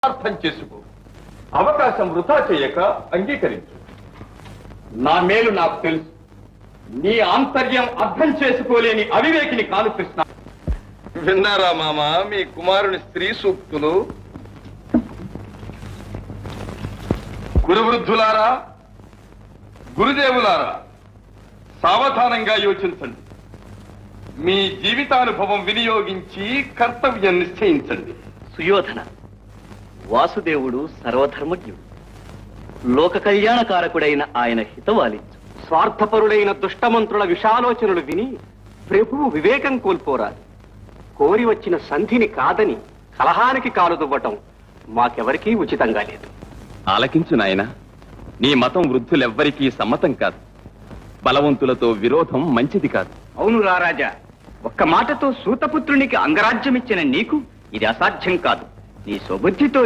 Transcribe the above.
అర్థం చేసుకో. అవకాశం వృధా చేయక అంగీకరించు. నా మేలు నాకు తెలుసు. నీ ఆంతర్యం అర్థం చేసుకోలేని అవివేకిని కాదు కృష్ణ. విన్నారా మామ మీ కుమారుని స్త్రీ సూక్తులు? గురువృద్ధులారా, గురుదేవులారా, సావధానంగా యోచించండి. మీ జీవితానుభవం వినియోగించి కర్తవ్యం నిశ్చయించండి. సుయోధన, వాసుదేవుడు సర్వధర్మజ్ఞుడు. లోక కళ్యాణకారకుడైన ఆయన హితవాలించు. స్వార్థపరుడైన దుష్టమంత్రుల విషాలోచనలు విని ప్రభువు వివేకం కోల్పోరాదు. కోరి వచ్చిన సంధిని కాదని కలహానికి కాలుదువ్వటం మాకెవరికీ ఉచితంగా లేదు. ఆలకించు నాయన, నీ మతం వృద్ధులెవ్వరికీ సమ్మతం కాదు. బలవంతులతో విరోధం మంచిది కాదు. అవును రారాజా, ఒక్క మాటతో సూతపుత్రునికి అంగరాజ్యమిచ్చిన నీకు ఇది అసాధ్యం కాదు. నీ స్వబుద్ధితో